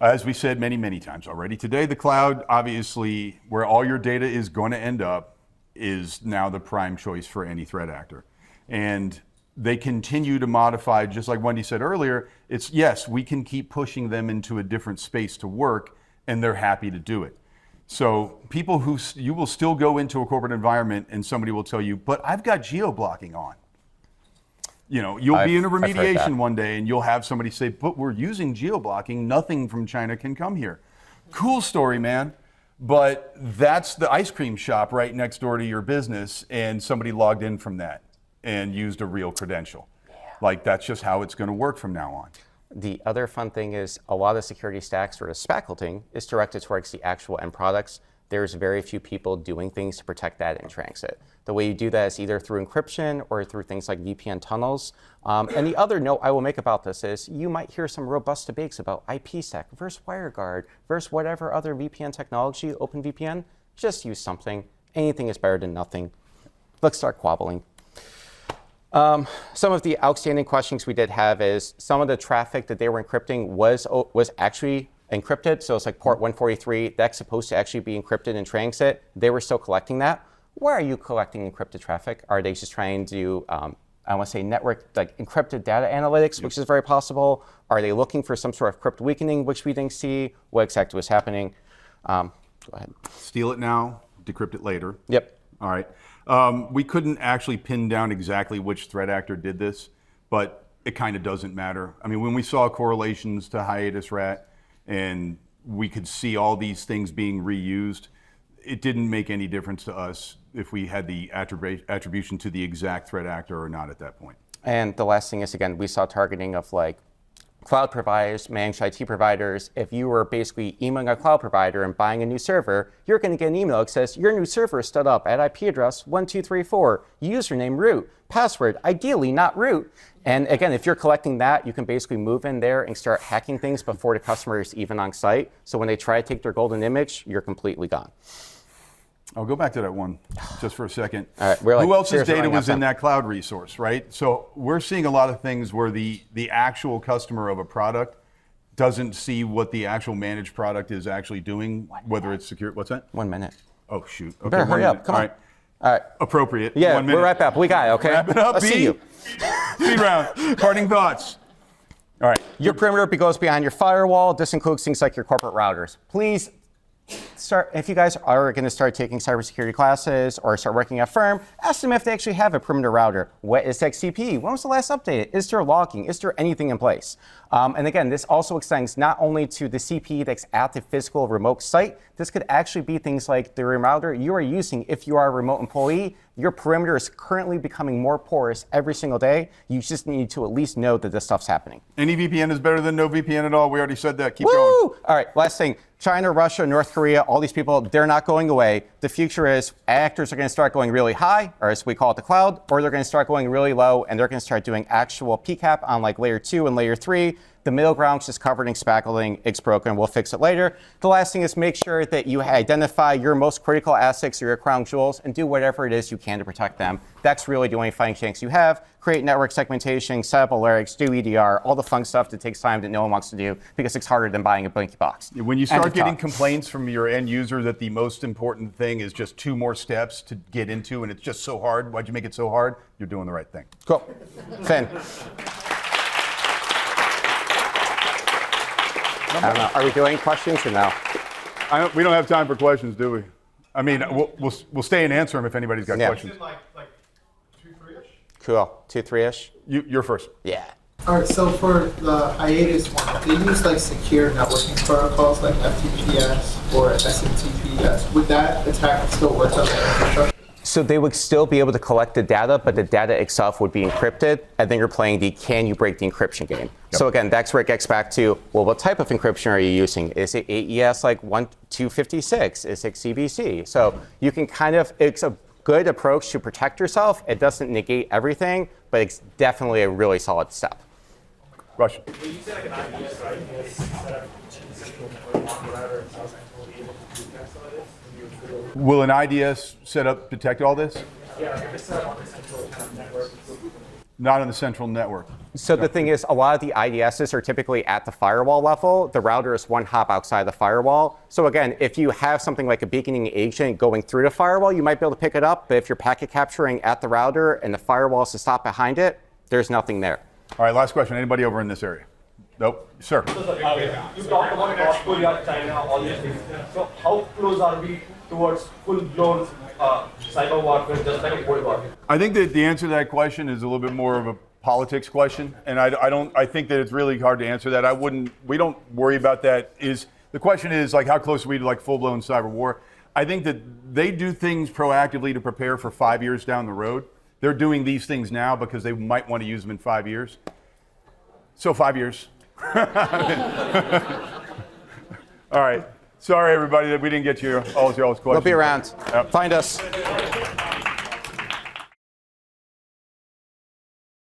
as we said many, many times already, today the cloud, obviously, where all your data is going to end up, is now the prime choice for any threat actor. And they continue to modify, just like Wendy said earlier, it's yes, we can keep pushing them into a different space to work, and they're happy to do it. So people who, you will still go into a corporate environment and somebody will tell you, but I've got geo-blocking on. You know, you'll be in a I've heard that. remediation one day and you'll have somebody say, but we're using geo-blocking, nothing from China can come here. Cool story, man. But that's the ice cream shop right next door to your business, and somebody logged in from that and used a real credential. Like, that's just how it's going to work from now on. The other fun thing is a lot of security stacks or the spacketing is directed towards the actual end products. There's very few people doing things to protect that in transit. The way you do that is either through encryption or through things like VPN tunnels. And the other note I will make about this is you might hear some robust debates about IPsec versus WireGuard versus whatever other VPN technology, OpenVPN. Just use something. Anything is better than nothing. Let's start quabbling. Some of the outstanding questions we did have is some of the traffic that they were encrypting was actually encrypted. So it's like port 143, that's supposed to actually be encrypted in transit. They were still collecting that. Why are you collecting encrypted traffic? Are they just trying to do, I want to say network, like encrypted data analytics, which is very possible? Are they looking for some sort of crypt weakening, which we didn't see? What exactly was happening? Go ahead. Steal it now, decrypt it later. Yep. All right. We couldn't actually pin down exactly which threat actor did this, but it kind of doesn't matter. I mean, when we saw correlations to Hiatus Rat and we could see all these things being reused, it didn't make any difference to us if we had the attribution to the exact threat actor or not at that point. And the last thing is, again, we saw targeting of like cloud providers, managed IT providers. If you were basically emailing a cloud provider and buying a new server, you're going to get an email that says your new server is stood up at IP address 1234, username root, password, ideally not root. And again, if you're collecting that, you can basically move in there and start hacking things before the customer is even on site. So when they try to take their golden image, you're completely gone. I'll go back to that one just for a second. All right, we're like, who else's seriously data running out was of in time. that cloud resource, right? So we're seeing a lot of things where the actual customer of a product doesn't see what the actual managed product is actually doing, whether it's secure. What's that? 1 minute. Oh, shoot. Okay, Better 1 hurry up. minute. Come All on. right. All right. Appropriate. Yeah, 1 minute. we'll wrap up. We got it, okay? Wrap it up, Let's B. see you. Speed round. Parting thoughts. All right. Your perimeter goes behind your firewall. This includes things like your corporate routers. Please start, if you guys are going to start taking cybersecurity classes or start working at a firm, ask them if they actually have a perimeter router. What is XCP? When was the last update? Is there logging? Is there anything in place? And again, this also extends not only to the CP that's at the physical remote site, this could actually be things like the router you are using if you are a remote employee. Your perimeter is currently becoming more porous every single day. You just need to at least know that this stuff's happening. Any VPN is better than no VPN at all. We already said that. Keep Woo! going. All right, last thing. China, Russia, North Korea, all these people, they're not going away. The future is actors are going to start going really high, or as we call it, the cloud, or they're going to start going really low, and they're going to start doing actual PCAP on like layer 2 and layer 3. The middle ground's just covered in spackling. It's broken. We'll fix it later. The last thing is make sure that you identify your most critical assets or your crown jewels and do whatever it is you can to protect them. That's really the only fighting chance you have. Create network segmentation, set up alerts, do EDR, all the fun stuff that takes time that no one wants to do because it's harder than buying a blinky box. When you End start of getting talk. complaints from your end user that the most important thing is just 2 more steps to get into and it's just so hard, why'd you make it so hard? You're doing the right thing. Cool. Finn. I don't know. Are we doing questions or no? We don't have time for questions, do we? I mean, we'll stay and answer them if anybody's got Yeah. questions. Like 2, 3-ish? Cool. 2, 3-ish? You're first. Yeah. All right, so for the hiatus one, they use like secure networking protocols like FTPS or SMTPS. Would that attack still work on the infrastructure? So they would still be able to collect the data, but the data itself would be encrypted, and then you're playing the can you break the encryption game. Yep. So again, that's where it gets back to, well, what type of encryption are you using? Is it AES like 1256? Is it CBC? So you can kind of, it's a good approach to protect yourself. It doesn't negate everything, but it's definitely a really solid step. Russian. When you say like an IDS, right, it's set up in the central network on the router and South Central will be able to detect some of this? And you would Will an IDS setup detect all this? yeah, if it's set up on the central kind of network. Not on the central network. So the thing is, a lot of the IDSs are typically at the firewall level. The router is one hop outside the firewall. So again, if you have something like a beaconing agent going through the firewall, you might be able to pick it up. But if you're packet capturing at the router and the firewall is to stop behind it, there's nothing there. All right, last question. Anybody over in this area? Nope. Sir. You talked about North Korea, China, all these things. So how close are we towards full-blown cyber warfare, just like a Cold War? I think that the answer to that question is a little bit more of a politics question, and I think that it's really hard to answer that. We don't worry about that. The question is like how close are we to like full-blown cyber war? I think that they do things proactively to prepare for 5 years down the road. They're doing these things now because they might want to use them in 5 years. So 5 years. All right. Sorry, everybody, that we didn't get to all your questions. We'll be around. Yep. Find us.